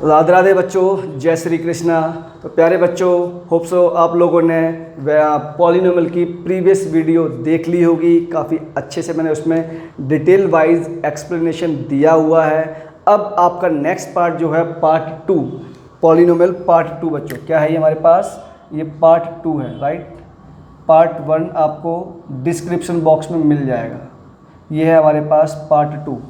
राधे राधे बच्चों, जय श्री कृष्णा। तो प्यारे बच्चों, होप सो आप लोगों ने पॉलिनोमियल की प्रीवियस वीडियो देख ली होगी। काफ़ी अच्छे से मैंने उसमें डिटेल वाइज एक्सप्लेनेशन दिया हुआ है। अब आपका नेक्स्ट पार्ट जो है पार्ट 2, पॉलिनोमियल पार्ट 2 बच्चों। क्या है ये हमारे पास? ये पार्ट 2 है, राइट। पार्ट 1 आपको डिस्क्रिप्शन बॉक्स में मिल जाएगा। ये है हमारे पास पार्ट 2।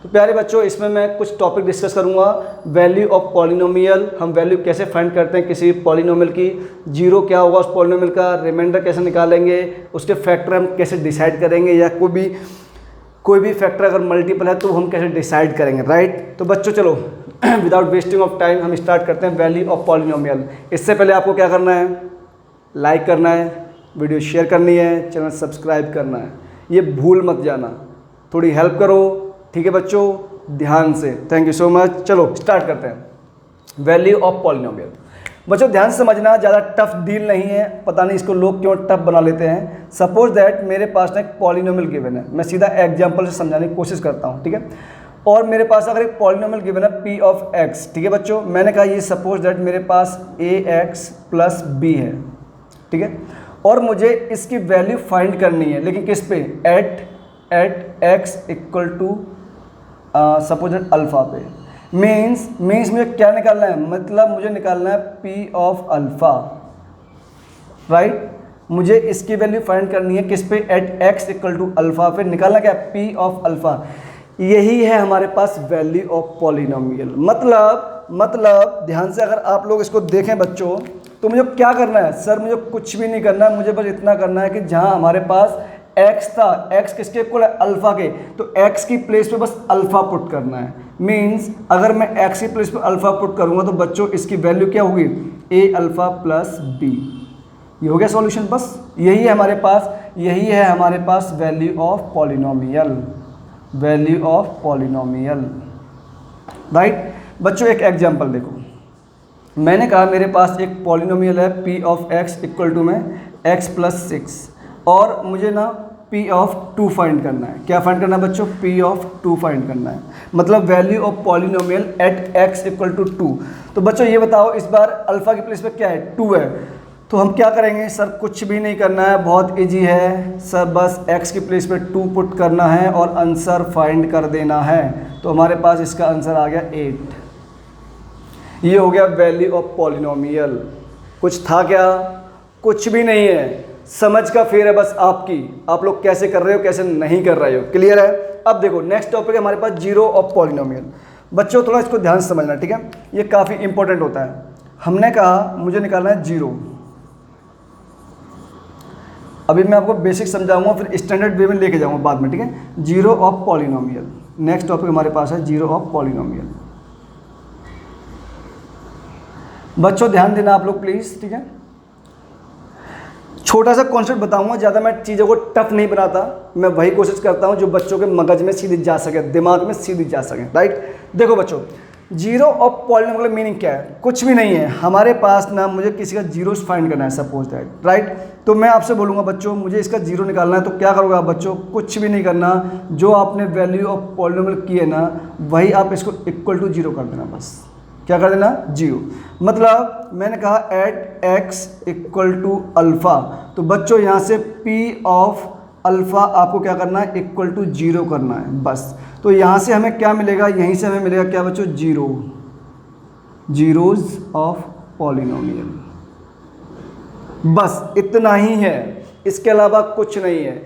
तो प्यारे बच्चों, इसमें मैं कुछ टॉपिक डिस्कस करूंगा। वैल्यू ऑफ पॉलिनोमियल, हम वैल्यू कैसे फाइंड करते हैं किसी पॉलिनोमियल की, जीरो क्या होगा उस पॉलिनोमियल का, रिमाइंडर कैसे निकालेंगे, उसके फैक्टर हम कैसे डिसाइड करेंगे, या कोई भी फैक्टर अगर मल्टीपल है तो हम कैसे डिसाइड करेंगे, राइट। तो बच्चों चलो विदाउट वेस्टिंग ऑफ टाइम हम स्टार्ट करते हैं वैल्यू ऑफ पॉलिनोमियल। इससे पहले आपको क्या करना है? लाइक करना है, वीडियो शेयर करनी है, चैनल सब्सक्राइब करना है, ये भूल मत जाना। थोड़ी हेल्प करो, ठीक है बच्चों, ध्यान से। Thank you so much. चलो स्टार्ट करते हैं वैल्यू ऑफ पॉलिनोमियल। बच्चों ध्यान से समझना, ज़्यादा टफ डील नहीं है। पता नहीं इसको लोग क्यों टफ बना लेते हैं। सपोज दैट मेरे पास ना एक पॉलिनोमियल गिवन है, मैं सीधा एग्जांपल से समझाने की कोशिश करता हूँ, ठीक है। और मेरे पास अगर एक पॉलिनोमियल गिवन है पी ऑफ एक्स, ठीक है बच्चों। मैंने कहा ये सपोज दैट मेरे पास ए एक्स प्लस बी है, ठीक है। और मुझे इसकी वैल्यू फाइंड करनी है, लेकिन किस पे? At x equal to suppose alpha पे। मीन्स मुझे क्या निकालना है? मतलब मुझे निकालना है पी ऑफ अल्फ़ा, राइट। मुझे इसकी वैल्यू फाइंड करनी है किस पे? At x equal to alpha पे। निकालना क्या? P of alpha. यही है हमारे पास वैल्यू ऑफ पॉलिनोमियल। मतलब ध्यान से अगर आप लोग इसको देखें बच्चों, तो मुझे क्या करना है? सर मुझे कुछ भी नहीं करना है, मुझे बस इतना करना है कि जहाँ हमारे पास x था, x किसके इक्वल है? अल्फ़ा के, तो x की प्लेस पे बस अल्फ़ा पुट करना है। मीन्स अगर मैं x की प्लेस पे अल्फ़ा पुट करूँगा तो बच्चों इसकी वैल्यू क्या होगी? a alpha plus b। ये हो गया सॉल्यूशन। बस यही है हमारे पास वैल्यू ऑफ पॉलिनोमियल, राइट। बच्चों एक एग्जाम्पल देखो, मैंने कहा मेरे पास एक पॉलिनोमियल है p of x equal to में x प्लस 6, और मुझे ना p ऑफ 2 फाइंड करना है। क्या फाइंड करना है बच्चों? p ऑफ 2 फाइंड करना है। मतलब value of polynomial at x equal to 2। तो बच्चों ये बताओ, इस बार अल्फ़ा की प्लेस पे क्या है? 2 है। तो हम क्या करेंगे? सर कुछ भी नहीं करना है, बहुत इजी है सर, बस x की प्लेस पे 2 पुट करना है और आंसर फाइंड कर देना है। तो हमारे पास इसका आंसर आ गया 8। ये हो गया वैल्यू ऑफ पॉलिनोमियल। कुछ था क्या? कुछ भी नहीं है। समझ का फेर है बस आपकी, आप लोग कैसे कर रहे हो कैसे नहीं कर रहे हो। क्लियर है? अब देखो नेक्स्ट टॉपिक है हमारे पास जीरो ऑफ पॉलिनोमियल। बच्चों थोड़ा इसको ध्यान से समझना, ठीक है, ये काफ़ी इंपॉर्टेंट होता है। हमने कहा मुझे निकालना है जीरो। अभी मैं आपको बेसिक समझाऊंगा, फिर स्टैंडर्ड वे में लेके जाऊंगा बाद में, ठीक है। Zero of polynomial, next topic हमारे पास है जीरो ऑफ पॉलिनोमियल। बच्चों ध्यान देना आप लोग प्लीज़, ठीक है। छोटा सा कॉन्सेप्ट बताऊंगा, ज़्यादा मैं चीज़ों को टफ नहीं बनाता। मैं वही कोशिश करता हूं जो बच्चों के मगज में सीधी जा सके, दिमाग में सीधी जा सके, राइट। देखो बच्चों, जीरो ऑफ पॉलिनोमियल मीनिंग क्या है? कुछ भी नहीं है। हमारे पास ना मुझे किसी का जीरोस फाइंड करना है सपोज दैट, राइट। तो मैं आपसे बोलूँगा बच्चों मुझे इसका जीरो निकालना है, तो क्या करोगे आप बच्चों? कुछ भी नहीं करना, जो आपने वैल्यू ऑफ पॉलिनोमियल की है ना, वही आप इसको इक्वल टू जीरो कर देना। बस क्या कर देना? जीरो। मतलब मैंने कहा at x equal to alpha, तो बच्चों यहाँ से p ऑफ अल्फ़ा आपको क्या करना है? इक्वल टू जीरो करना है बस। तो यहाँ से हमें क्या मिलेगा? यहीं से हमें मिलेगा क्या बच्चों? Zero, zeros of polynomial. बस इतना ही है, इसके अलावा कुछ नहीं है।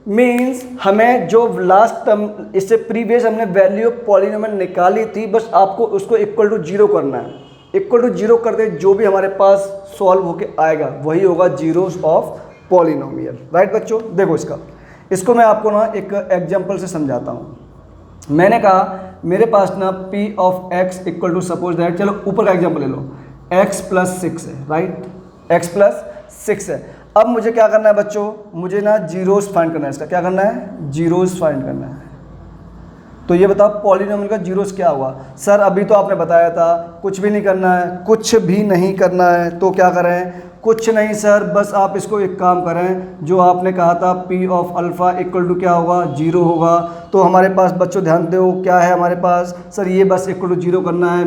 मीन्स हमें जो लास्ट टर्म इससे प्रीवियस हमने वैल्यू ऑफ पॉलिनोमियल निकाली थी, बस आपको उसको इक्वल टू जीरो करना है। इक्वल टू जीरो कर दे, जो भी हमारे पास सॉल्व होके आएगा वही होगा जीरोस ऑफ पॉलिनोमियल, राइट बच्चों। देखो इसको मैं आपको ना एक एग्जांपल से समझाता हूँ। मैंने कहा मेरे पास ना p of x equal to suppose that, चलो ऊपर का एग्जांपल ले लो, x प्लस 6 है, राइट। x प्लस 6 है। अब मुझे क्या करना है बच्चों? मुझे ना जीरोस फाइंड करना है। इसका क्या करना है? जीरोस फाइंड करना है। तो ये बताओ पॉलिनोमियल का जीरोस क्या हुआ? सर अभी तो आपने बताया था कुछ भी नहीं करना है, कुछ भी नहीं करना है। तो क्या करें? कुछ नहीं सर, बस आप इसको एक काम करें, जो आपने कहा था P of alpha equal to क्या होगा, 0 होगा। तो हमारे पास बच्चों ध्यान दो क्या है हमारे पास, सर ये बस इक्वल टू 0 करना है।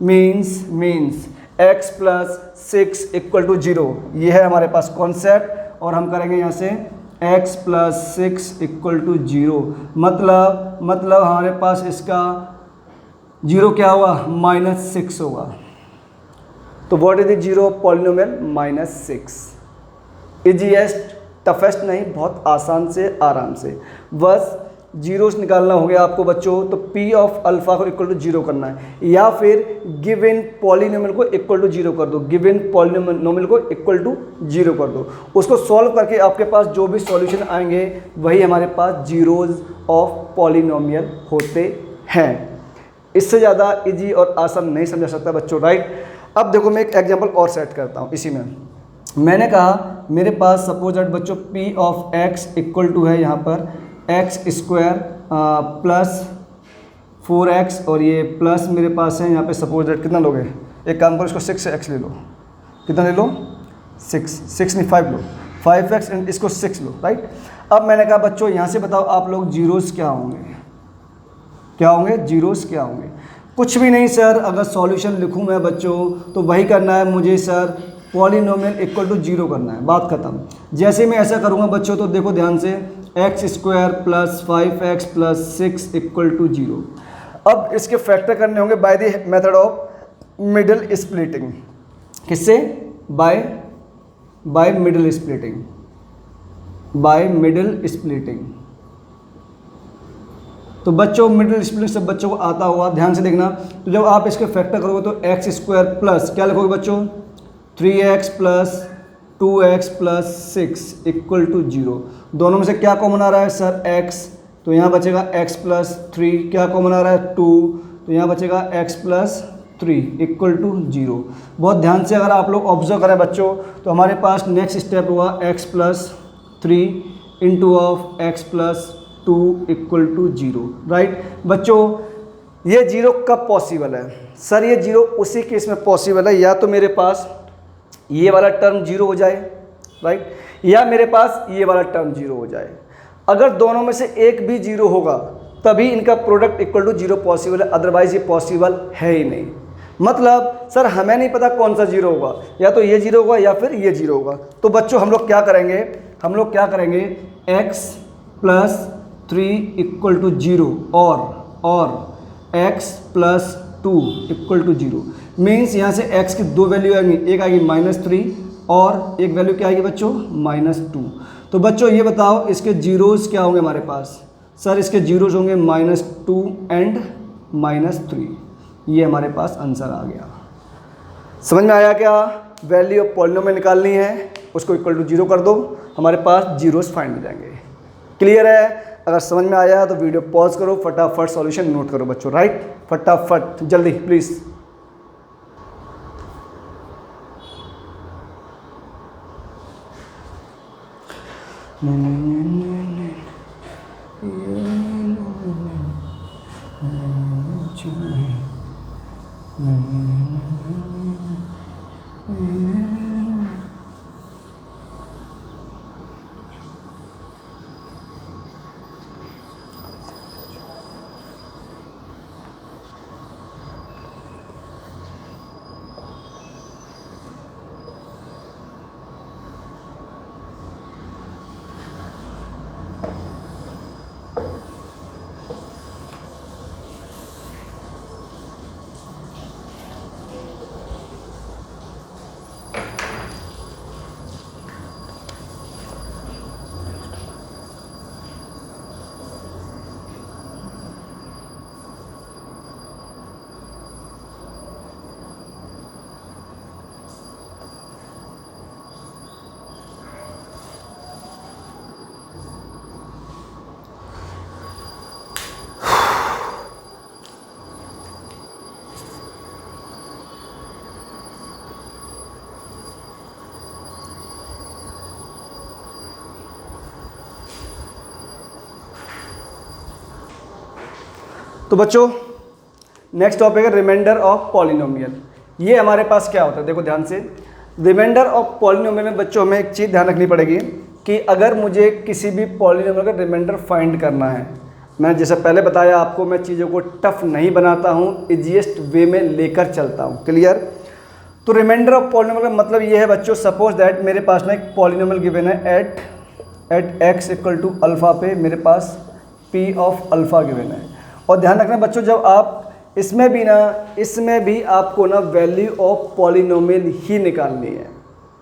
Means x plus 6 equal to 0, ये है हमारे पास कॉन्सेप्ट। और हम करेंगे यहाँ से x प्लस 6 इक्वल टू 0, मतलब हमारे पास इसका 0 क्या होगा, -6 होगा। तो what is the zero of polynomial, -6। Easiest, toughest नहीं, बहुत आसान से आराम से बस जीरोस निकालना हो गया आपको बच्चों। तो P ऑफ अल्फ़ा को इक्वल टू 0 करना है, या फिर गिवन पॉलिनोमियल को इक्वल टू 0 कर दो, गिवन पॉलिनोमियल को इक्वल टू 0 कर दो। उसको सॉल्व करके आपके पास जो भी सॉल्यूशन आएंगे वही हमारे पास जीरोज ऑफ पॉलिनोमियल होते हैं। इससे ज़्यादा इजी और आसान नहीं समझा सकता बच्चों, राइट। अब देखो मैं एक एग्जांपल और सेट करता हूँ इसी में। मैंने कहा मेरे पास सपोज दैट बच्चों P of x equal to है यहाँ पर x स्क्वायर प्लस 4x, और ये प्लस मेरे पास है यहाँ पे सपोज दैट कितना लोगे, एक काम करो इसको 6 से x ले लो, कितना ले लो 6 नहीं 5 लो, 5x एंड इसको 6 लो, राइट। अब मैंने कहा बच्चों यहाँ से बताओ आप लोग जीरोस क्या होंगे, जीरोस क्या होंगे। कुछ भी नहीं सर, अगर सॉल्यूशन लिखूं मैं बच्चों तो वही करना है मुझे सर, पॉलिनोमियल इक्वल टू 0 करना है, बात खत्म। जैसे मैं ऐसा करूंगा बच्चों तो देखो ध्यान से, x square plus 5x plus 6 equal to 0। अब इसके फैक्टर करने होंगे by the method of middle splitting. किससे, बाय मिडिल स्प्लिटिंग। तो बच्चों मिडिल स्प्लिटिंग सब बच्चों को आता होगा, ध्यान से देखना। तो जब आप इसके फैक्टर करोगे तो x स्क्वायर प्लस क्या लिखोगे बच्चों, 3x plus 2x plus 6 equal to 0। दोनों में से क्या कॉमन आ रहा है सर, x, तो यहाँ बचेगा x प्लस 3, क्या कॉमन आ रहा है 2, तो यहाँ बचेगा x प्लस 3 इक्वल टू 0। बहुत ध्यान से अगर आप लोग ऑब्जर्व करें बच्चों तो हमारे पास नेक्स्ट स्टेप हुआ x plus 3 into of x plus 2 equal to 0, right. बच्चों ये 0 कब पॉसिबल है सर, ये 0 उसी केस में पॉसिबल है या तो मेरे पास ये वाला टर्म 0 हो जाए, राइट, या मेरे पास ये वाला टर्म 0 हो जाए। अगर दोनों में से एक भी 0 होगा तभी इनका प्रोडक्ट इक्वल टू 0 पॉसिबल है, अदरवाइज ये पॉसिबल है ही नहीं। मतलब सर हमें नहीं पता कौन सा 0 होगा, या तो ये 0 होगा या फिर ये 0 होगा। तो बच्चों हम लोग क्या करेंगे, x प्लस 3 इक्वल टू 0 और x plus 2 equal to 0। Means यहाँ से x की दो वैल्यू आएंगी, एक आएगी -3 और एक वैल्यू क्या आएगी बच्चों, -2। तो बच्चों ये बताओ इसके जीरोस क्या होंगे हमारे पास, सर इसके जीरोस होंगे -2 एंड -3। ये हमारे पास आंसर आ गया। समझ में आया क्या, वैल्यू ऑफ पॉलिनोमियल निकालनी है, उसको इक्वल टू 0 कर दो, हमारे पास जीरोस फाइंड हो जाएंगे। क्लियर है। अगर समझ में आया तो वीडियो पॉज करो, फटाफट सॉल्यूशन नोट करो बच्चों, राइट, फटाफट जल्दी प्लीज़। तो बच्चों नेक्स्ट टॉपिक है रिमाइंडर ऑफ पॉलिनोमियल। ये हमारे पास क्या होता है, देखो ध्यान से, रिमाइंडर ऑफ पॉलिनोमियल में बच्चों हमें एक चीज़ ध्यान रखनी पड़ेगी कि अगर मुझे किसी भी पॉलिनोमियल का रिमाइंडर फाइंड करना है, मैं जैसे पहले बताया आपको, मैं चीज़ों को टफ नहीं बनाता हूँ, इजीएस्ट वे में लेकर चलता हूँ। क्लियर? तो रिमाइंडर ऑफ पॉलिनोमियल का मतलब ये है बच्चों, सपोज दैट मेरे पास में एक पॉलिनोमियल गिवन है at x equal to alpha पे मेरे पास पी ऑफ अल्फ़ा गिवन है। और ध्यान रखना बच्चों, जब आप इसमें भी आपको ना वैल्यू ऑफ पॉलिनोमियल ही निकालनी है।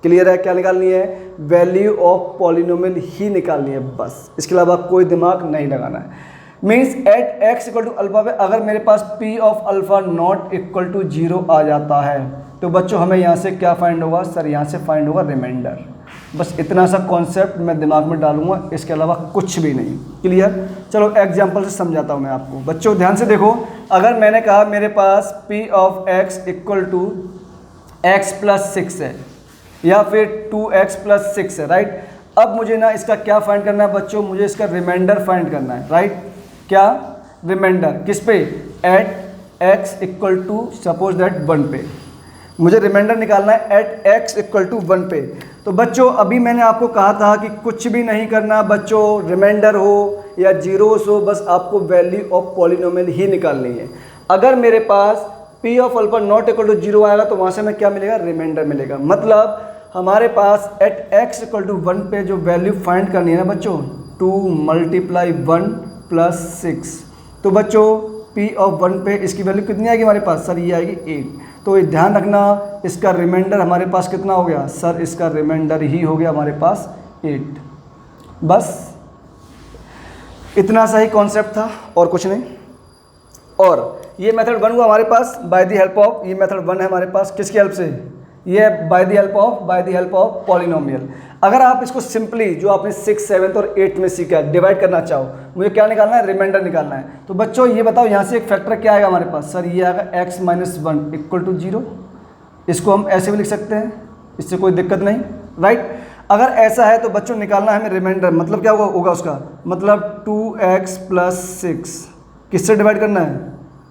क्लियर है? क्या निकालनी है? वैल्यू ऑफ पॉलिनोमियल ही निकालनी है बस, इसके अलावा कोई दिमाग नहीं लगाना है। Means at x equal to alpha पे अगर मेरे पास P of alpha not equal to 0 आ जाता है तो बच्चों हमें यहाँ से क्या फाइंड होगा? सर यहाँ से फाइंड होगा रिमाइंडर। बस इतना सा कॉन्सेप्ट मैं दिमाग में डालूंगा, इसके अलावा कुछ भी नहीं। क्लियर? चलो एग्जांपल से समझाता हूँ मैं आपको। बच्चों ध्यान से देखो, अगर मैंने कहा मेरे पास p of x equal to x plus 6 है या फिर 2x प्लस 6 है, राइट। अब मुझे ना इसका क्या फाइंड करना है बच्चों? मुझे इसका रिमाइंडर फाइंड करना है, राइट। क्या? रिमाइंडर किस पे? At x equal to suppose that 1 पे मुझे रिमाइंडर निकालना है एट x इक्वल टू 1 पे। तो बच्चों अभी मैंने आपको कहा था कि कुछ भी नहीं करना बच्चों, रिमाइंडर हो या जीरोस हो, बस आपको वैल्यू ऑफ पॉलिनोमियल ही निकालनी है। अगर मेरे पास p ऑफ अल्फा नॉट इक्वल टू 0 आएगा तो वहाँ से हमें क्या मिलेगा? रिमाइंडर मिलेगा। मतलब हमारे पास एट x इक्वल टू 1 पे जो वैल्यू फाइंड करनी है ना बच्चों, 2 मल्टीप्लाई 1 प्लस 6। तो बच्चों p ऑफ 1 पे इसकी वैल्यू कितनी आएगी हमारे पास? सर ये आएगी 8। तो ये ध्यान रखना, इसका रिमाइंडर हमारे पास कितना हो गया? सर इसका रिमाइंडर ही हो गया हमारे पास 8। बस इतना सा ही कॉन्सेप्ट था और कुछ नहीं। और ये मेथड 1 हुआ हमारे पास बाय द हेल्प ऑफ, ये मेथड 1 है हमारे पास किसकी हेल्प से? ये by the help of polynomial. अगर आप इसको सिंपली जो आपने 6, 7 और 8 में सीखा डिवाइड करना चाहो, मुझे क्या निकालना है? रिमाइंडर निकालना है। तो बच्चों ये बताओ यहाँ से एक फैक्टर क्या आएगा हमारे पास? सर ये आएगा x माइनस 1 इक्वल टू 0। इसको हम ऐसे भी लिख सकते हैं, इससे कोई दिक्कत नहीं, राइट। अगर ऐसा है तो बच्चों निकालना है हमें रिमाइंडर, मतलब क्या होगा उसका? मतलब 2x प्लस 6 किससे डिवाइड करना है?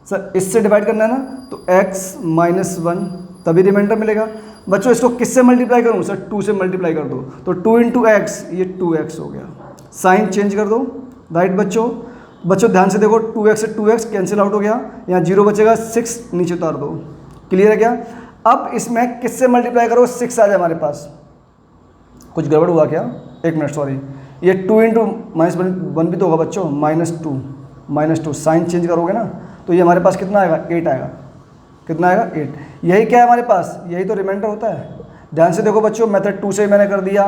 सर इससे डिवाइड करना है ना, तो x माइनस 1 तभी रिमाइंडर मिलेगा। बच्चों इसको किससे मल्टीप्लाई करूं? सर 2 से मल्टीप्लाई कर दो, तो 2 इंटू एक्स, ये 2x हो गया। साइन चेंज कर दो, राइट बच्चों ध्यान से देखो, 2x से 2x कैंसिल आउट हो गया, यहाँ 0 बचेगा, 6 नीचे उतार दो। क्लियर है क्या? अब इसमें किससे मल्टीप्लाई करो? 6 आ जाए हमारे पास। कुछ गड़बड़ हुआ क्या? एक मिनट, सॉरी, ये 2 इंटू माइनस 1 भी तो होगा बच्चों, -2 साइन चेंज करोगे ना, तो ये हमारे पास कितना आएगा? 8 आएगा। कितना आएगा? 8। यही क्या है हमारे पास? यही तो रिमाइंडर होता है। ध्यान से देखो बच्चों, मेथड 2 से ही मैंने कर दिया,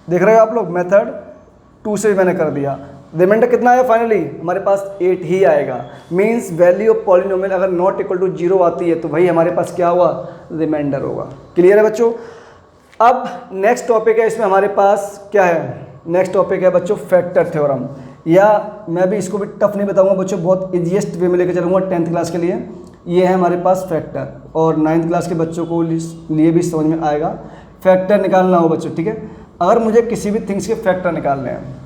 देख रहे हो आप लोग, मेथड 2 से भी मैंने कर दिया। रिमाइंडर कितना आया? फाइनली हमारे पास 8 ही आएगा। मीन्स वैल्यू ऑफ पॉलिनोमियल अगर नॉट इक्वल टू 0 आती है तो भाई हमारे पास क्या हुआ? रिमाइंडर होगा। क्लियर है बच्चों? अब नेक्स्ट टॉपिक है, इसमें हमारे पास क्या है? नेक्स्ट टॉपिक है बच्चों फैक्टर थ्योरम, या मैं भी इसको भी टफ नहीं बताऊंगा बच्चों, बहुत इजीएस्ट वे में लेकर चलूँगा 10th क्लास के लिए। ये है हमारे पास फैक्टर, और 9th क्लास के बच्चों को लिए भी समझ में आएगा। फैक्टर निकालना हो बच्चों, ठीक है। अगर मुझे किसी भी थिंग्स के फैक्टर निकालने हैं,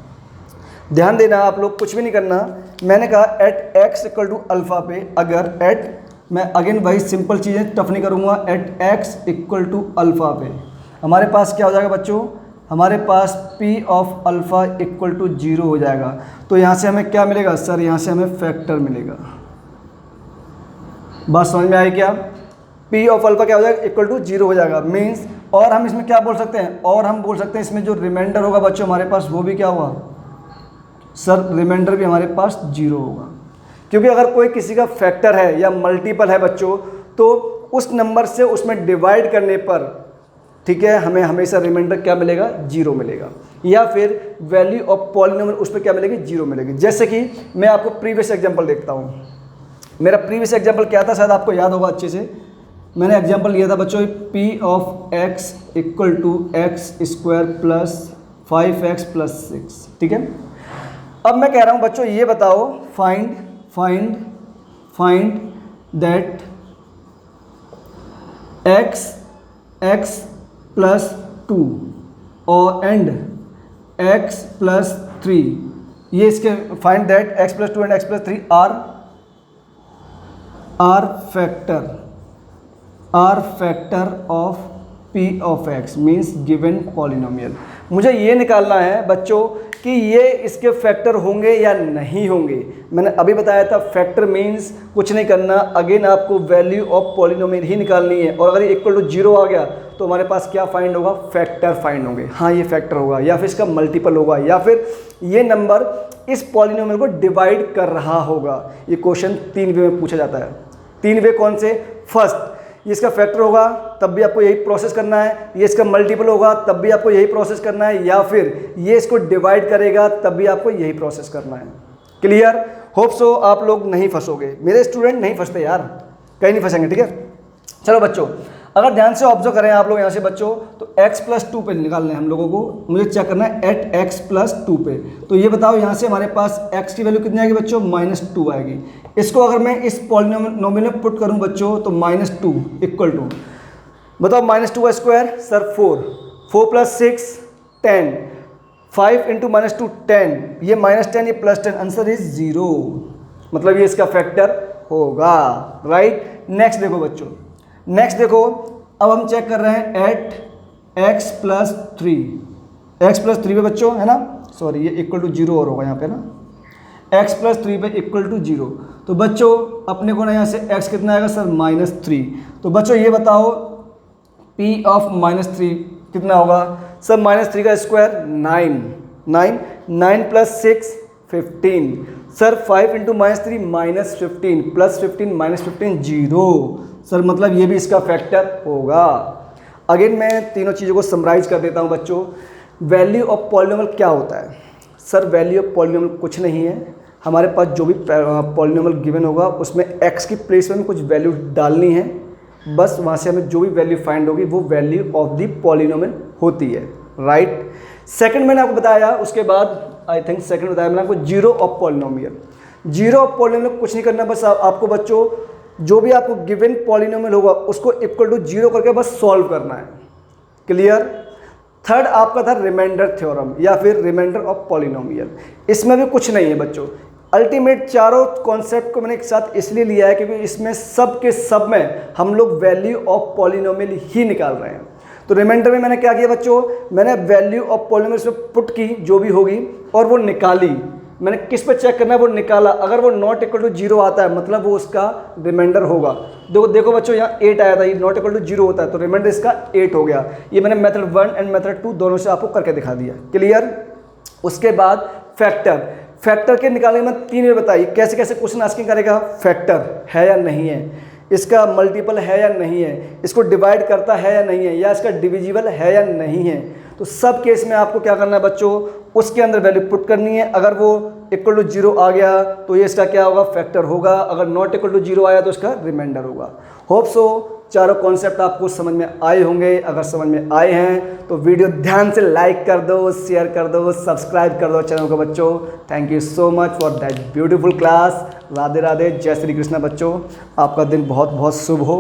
ध्यान देना आप लोग, कुछ भी नहीं करना। मैंने कहा at x equal to alpha पे, अगर एट, मैं अगेन भाई सिंपल चीज़ें टफ नहीं करूँगा, at x equal to alpha पे हमारे पास क्या हो जाएगा बच्चों? हमारे पास p of alpha equal to 0 हो जाएगा। तो यहाँ से हमें क्या मिलेगा? सर यहाँ से हमें फैक्टर मिलेगा। बात समझ में आई क्या? p ऑफ अल्फ़ा क्या हो जाएगा? इक्वल टू 0 हो जाएगा। मीन्स, और हम इसमें क्या बोल सकते हैं? और हम बोल सकते हैं इसमें जो रिमाइंडर होगा बच्चों हमारे पास, वो भी क्या हुआ? सर रिमाइंडर भी हमारे पास 0 होगा। क्योंकि अगर कोई किसी का फैक्टर है या मल्टीपल है बच्चों, तो उस नंबर से उसमें डिवाइड करने पर, ठीक है, हमें हमेशा रिमाइंडर क्या मिलेगा? 0 मिलेगा। या फिर वैल्यू ऑफ पॉलिनोमियल उस पर क्या मिलेगी? 0 मिलेगी। जैसे कि मैं आपको प्रीवियस एग्जांपल देखता हूँ। मेरा प्रीवियस एग्जांपल क्या था, शायद आपको याद होगा अच्छे से। मैंने एग्जांपल लिया था बच्चों p of x equal to x square plus 5x plus 6, ठीक है। अब मैं कह रहा हूँ बच्चों ये बताओ, फाइंड दैट x प्लस 2 और एंड x प्लस 3, ये इसके find that x plus 2 and x plus 3 are factor of p P of x means given polynomial. मुझे ये निकालना है बच्चों कि ये इसके फैक्टर होंगे या नहीं होंगे। मैंने अभी बताया था फैक्टर मीन्स कुछ नहीं करना, अगेन आपको वैल्यू ऑफ पॉलिनोमियल ही निकालनी है, और अगर ये इक्वल टू 0 आ गया तो हमारे पास क्या फाइंड होगा, फैक्टर फाइंड होंगे। हाँ ये फैक्टर होगा या फिर इसका मल्टीपल होगा या फिर ये नंबर इस पॉलिनोमियल को डिवाइड कर रहा होगा। ये क्वेश्चन 3 वे में पूछा जाता है। 3 वे कौन से, फर्स्ट ये इसका फैक्टर होगा तब भी आपको यही प्रोसेस करना है, ये इसका मल्टीपल होगा तब भी आपको यही प्रोसेस करना है, या फिर ये इसको डिवाइड करेगा तब भी आपको यही प्रोसेस करना है। क्लियर, होप सो आप लोग नहीं फंसोगे। मेरे स्टूडेंट नहीं फंसते यार, कहीं नहीं फंसेंगे, ठीक है। चलो बच्चों अगर ध्यान से ऑब्जर्व करें आप लोग यहाँ से बच्चों, तो x+2 पे निकालना है हम लोगों को, मुझे चेक करना है एट x+2 पे। तो ये बताओ यहाँ से हमारे पास x की वैल्यू कितनी आएगी बच्चों, -2 आएगी। इसको अगर मैं इस पॉलिनोमियल में पुट करूँ बच्चों तो -2 इक्वल टू, बताओ -2 का स्क्वायर सर 4, 4 + 6 10, 5 × -2 10, ये -10 ये +10, आंसर इज 0, मतलब ये इसका फैक्टर होगा, राइट। नेक्स्ट देखो बच्चों, नेक्स्ट देखो, अब हम चेक कर रहे हैं एट x+3, x+3 पे बच्चों है ना, सॉरी ये इक्वल टू 0 और होगा यहाँ पे ना, x+3 पे इक्वल टू 0। तो बच्चों अपने को ना यहाँ से x कितना आएगा सर -3। तो बच्चों ये बताओ p ऑफ -3 कितना होगा सर, -3 का स्क्वायर 9, 9 + 6 15, सर 5 × -3 -15 +15 -15 0, सर मतलब ये भी इसका फैक्टर होगा। अगेन मैं तीनों चीज़ों को समराइज कर देता हूँ बच्चों। वैल्यू ऑफ पॉलिनोमियल क्या होता है सर, वैल्यू ऑफ पॉलिनोमियल कुछ नहीं है, हमारे पास जो भी पॉलिनोमियल गिवन होगा उसमें x की प्लेस में कुछ वैल्यू डालनी है, बस वहाँ से हमें जो भी वैल्यू फाइंड होगी वो वैल्यू ऑफ द पॉलिनोमियल होती है, राइट। सेकंड मैंने आपको बताया, उसके बाद आई थिंक सेकंड बताया मैंने आपको zero of polynomial. Zero of polynomial कुछ नहीं करना, बस आपको बच्चों जो भी आपको गिवन पॉलिनोमियल होगा उसको इक्वल टू 0 करके बस सॉल्व करना है। क्लियर। थर्ड आपका था रिमाइंडर थ्योरम या फिर रिमाइंडर ऑफ पॉलिनोमियल, इसमें भी कुछ नहीं है बच्चों। अल्टीमेट चारों कॉन्सेप्ट को मैंने एक साथ इसलिए लिया है क्योंकि इसमें सब के सब में हम लोग वैल्यू ऑफ पॉलिनोमियल ही निकाल रहे हैं। तो रिमाइंडर में मैंने क्या किया बच्चों, मैंने वैल्यू ऑफ पॉलिनोमियल इसमें पुट की जो भी होगी और वो निकाली। मैंने किस पे चेक करना है, वो निकाला। अगर वो नॉट इक्वल टू 0 आता है मतलब वो उसका रिमाइंडर होगा। देखो बच्चों यहाँ 8 आया था, ये नॉट इक्वल टू 0 होता है तो रिमाइंडर इसका 8 हो गया। ये मैंने मेथड 1 एंड मेथड 2 दोनों से आपको करके दिखा दिया। क्लियर। उसके बाद फैक्टर के निकालने में 3 वे बताइए कैसे कैसे क्वेश्चन आस्किंग करेगा। फैक्टर है या नहीं है, इसका मल्टीपल है या नहीं है, इसको डिवाइड करता है या नहीं है, या इसका डिविजिबल है या नहीं है। तो सब केस में आपको क्या करना है बच्चों, उसके अंदर वैल्यू पुट करनी है। अगर वो इक्वल टू 0 आ गया तो ये इसका क्या होगा, फैक्टर होगा। अगर नॉट इक्वल टू 0 आया तो इसका रिमाइंडर होगा। होप सो चारों कॉन्सेप्ट आपको समझ में आए होंगे। अगर समझ में आए हैं तो वीडियो ध्यान से लाइक कर दो, शेयर कर दो, सब्सक्राइब कर दो चैनल को बच्चों। Thank you so much for that beautiful class. Radhe Radhe, जय श्री कृष्ण बच्चों। आपका दिन बहुत बहुत शुभ हो।